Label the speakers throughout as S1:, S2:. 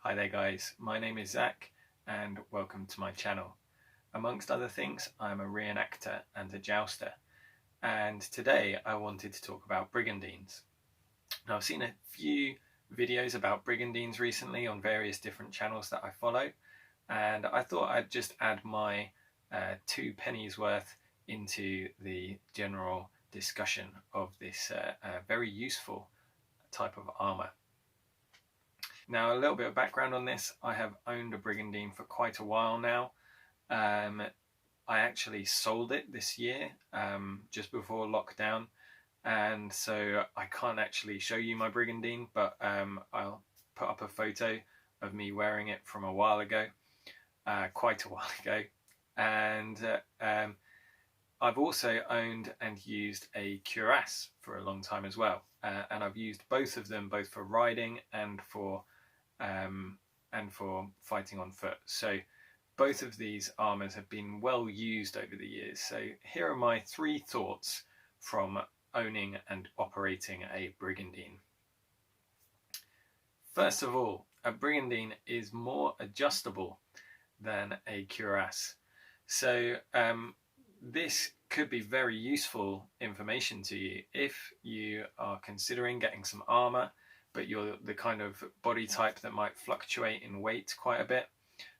S1: Hi there guys, my name is Zach and welcome to my channel. Amongst other things, I'm a reenactor and a jouster, and today I wanted to talk about brigandines. Now I've seen a few videos about brigandines recently on various different channels that I follow, and I thought I'd just add my 2 pennies worth into the general discussion of this very useful type of armour. Now, a little bit of background on this. I have owned a brigandine for quite a while now. I actually sold it this year, just before lockdown, and so I can't actually show you my brigandine, but I'll put up a photo of me wearing it from a while ago, quite a while ago. And I've also owned and used a cuirass for a long time as well, and I've used both of them, both for riding and for fighting on foot. So both of these armours have been well used over the years. So here are my 3 thoughts from owning and operating a brigandine. First of all, a brigandine is more adjustable than a cuirass. So this could be very useful information to you if you are considering getting some armour, but you're the kind of body type that might fluctuate in weight quite a bit.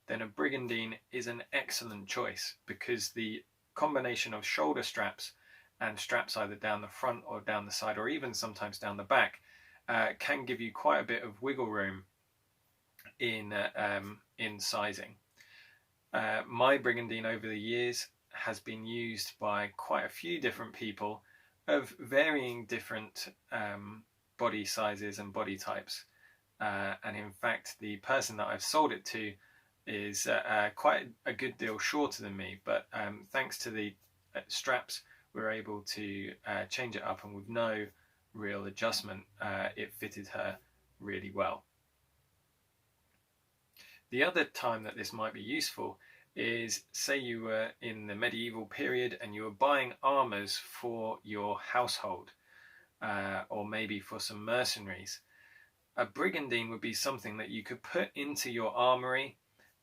S1: Then a brigandine is an excellent choice, because the combination of shoulder straps and straps either down the front or down the side, or even sometimes down the back, can give you quite a bit of wiggle room in sizing. My brigandine over the years has been used by quite a few different people of varying different body sizes and body types, and in fact the person that I've sold it to is quite a good deal shorter than me, but thanks to the straps we're able to change it up, and with no real adjustment it fitted her really well. The other time that this might be useful is, say you were in the medieval period and you were buying armours for your household, or maybe for some mercenaries. A brigandine would be something that you could put into your armoury,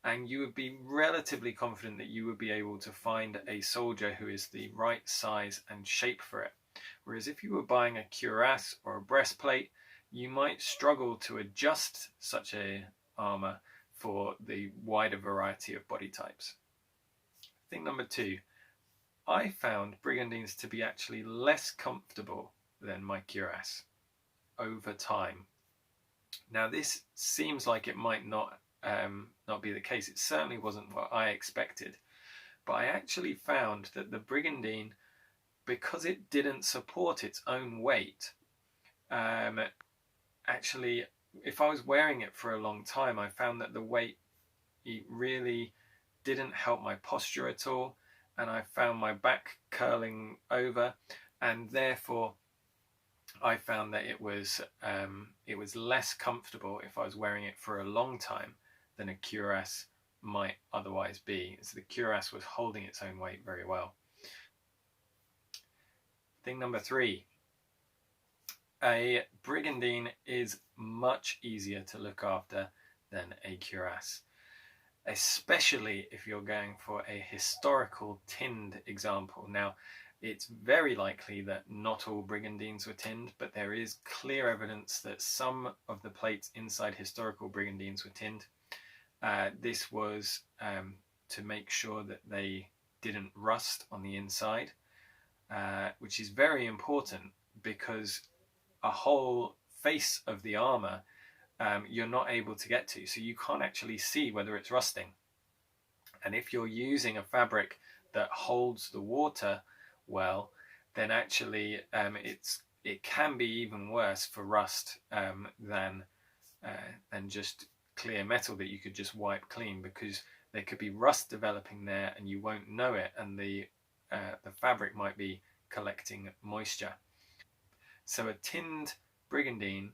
S1: and you would be relatively confident that you would be able to find a soldier who is the right size and shape for it. Whereas if you were buying a cuirass or a breastplate, you might struggle to adjust such a armour for the wider variety of body types. Thing number 2, I found brigandines to be actually less comfortable than my cuirass over time. Now this seems like it might not be the case. It certainly wasn't what I expected, but I actually found that the brigandine, because it didn't support its own weight, actually, if I was wearing it for a long time, I found that the weight, it really didn't help my posture at all, and I found my back curling over, and therefore I found that it was less comfortable if I was wearing it for a long time than a cuirass might otherwise be. So the cuirass was holding its own weight very well. Thing number 3, a brigandine is much easier to look after than a cuirass, especially if you're going for a historical tinned example. Now, it's very likely that not all brigandines were tinned, but there is clear evidence that some of the plates inside historical brigandines were tinned. This was to make sure that they didn't rust on the inside, which is very important, because a whole face of the armour you're not able to get to, so you can't actually see whether it's rusting. And if you're using a fabric that holds the water well, then actually it can be even worse for rust than just clear metal that you could just wipe clean, because there could be rust developing there and you won't know it, and the fabric might be collecting moisture. So a tinned brigandine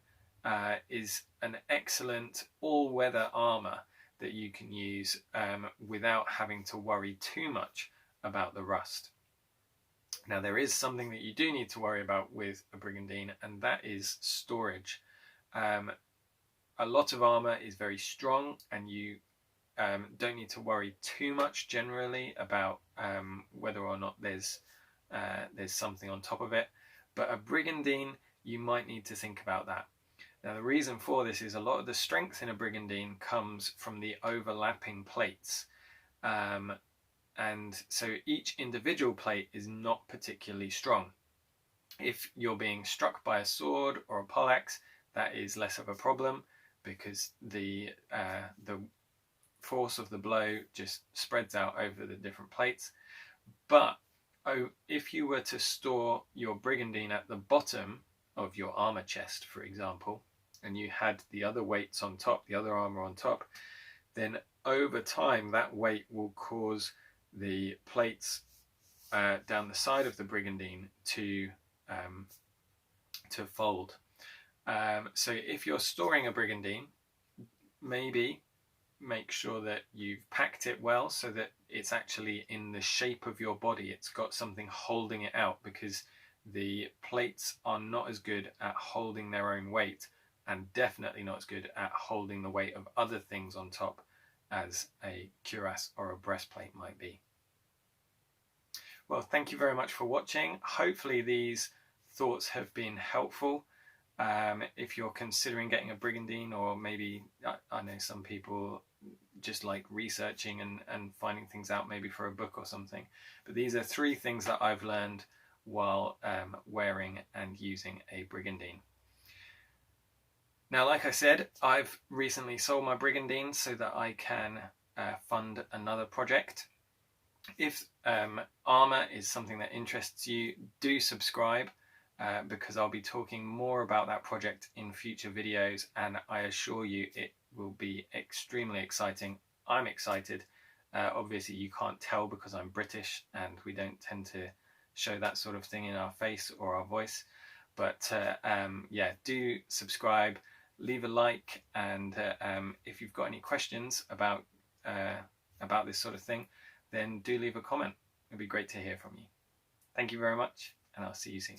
S1: is an excellent all-weather armour that you can use without having to worry too much about the rust. Now, there is something that you do need to worry about with a brigandine, and that is storage. a lot of armour is very strong, and you don't need to worry too much generally about whether or not there's something on top of it. But a brigandine, you might need to think about that. Now, the reason for this is a lot of the strength in a brigandine comes from the overlapping plates. And so each individual plate is not particularly strong. If you're being struck by a sword or a poleaxe, that is less of a problem, because the force of the blow just spreads out over the different plates. But if you were to store your brigandine at the bottom of your armor chest, for example, and you had the other weights on top, the other armor on top, then over time that weight will cause the plates down the side of the brigandine to fold. So if you're storing a brigandine, maybe make sure that you've packed it well so that it's actually in the shape of your body. It's got something holding it out, because the plates are not as good at holding their own weight, and definitely not as good at holding the weight of other things on top as a cuirass or a breastplate might be. Well, thank you very much for watching. Hopefully these thoughts have been helpful. If you're considering getting a brigandine, or maybe I know some people just like researching and finding things out, maybe for a book or something. But these are 3 things that I've learned while wearing and using a brigandine. Now, like I said, I've recently sold my brigandine so that I can fund another project. If armour is something that interests you, do subscribe, because I'll be talking more about that project in future videos, and I assure you it will be extremely exciting. I'm excited. Obviously you can't tell because I'm British and we don't tend to show that sort of thing in our face or our voice. But yeah, do subscribe, leave a like, and if you've got any questions about this sort of thing, then do leave a comment. It'd be great to hear from you. Thank you very much, and I'll see you soon.